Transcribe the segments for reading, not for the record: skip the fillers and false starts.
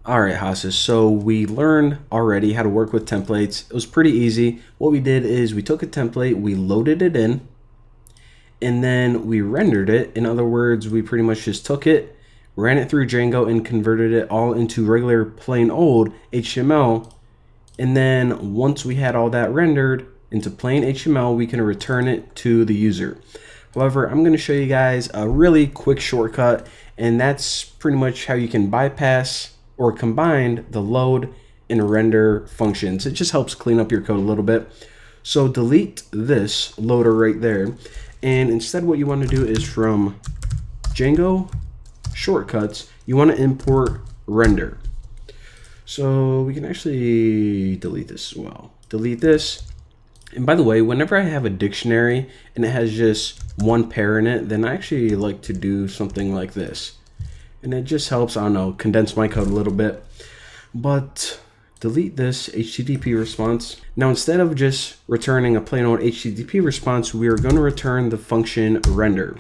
Alright, Hases, so we learned already how to work with templates. It was pretty easy. What we did is we took a template, we loaded it in, and then we rendered it. In other words, we pretty much just took it, ran it through Django, and converted it all into regular plain old HTML. And then once we had all that rendered into plain HTML, we can return it to the user. However, I'm going to show you guys a really quick shortcut, and that's pretty much how you can bypass or combine the load and render functions. It just helps clean up your code a little bit. So delete this loader right there, and instead what you want to do is from Django shortcuts, you want to import render. So we can actually delete this as well. Delete this. And by the way, whenever I have a dictionary and it has just one pair in it, then I actually like to do something like this. And it just helps, I don't know, condense my code a little bit. But delete this HTTP response. Now, instead of just returning a plain old HTTP response, we are going to return the function render.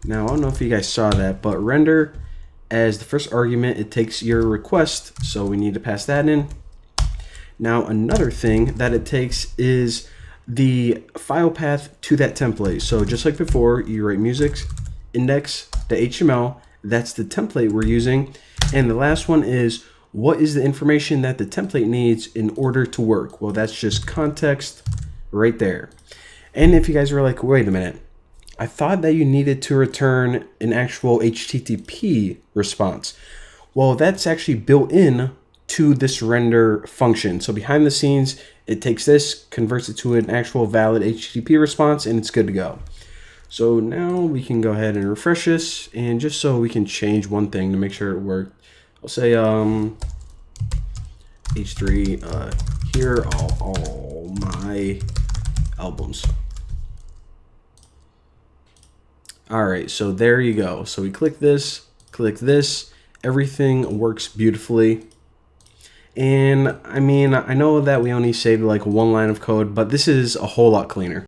Now, I don't know if you guys saw that, but render, as the first argument, it takes your request. So we need to pass that in. Now, another thing that it takes is the file path to that template. So just like before, you write music index the HTML. That's the template we're using. And the last one is, what is the information that the template needs in order to work? Well, that's just context right there. And if you guys were like, wait a minute, I thought that you needed to return an actual HTTP response. Well, that's actually built in to this render function. So behind the scenes, it takes this, converts it to an actual valid HTTP response, and it's good to go. So now we can go ahead and refresh this, and just so we can change one thing to make sure it worked, I'll say H3, here are all my albums. All right, so there you go. So we click this, everything works beautifully. And I mean, I know that we only saved like one line of code, but this is a whole lot cleaner.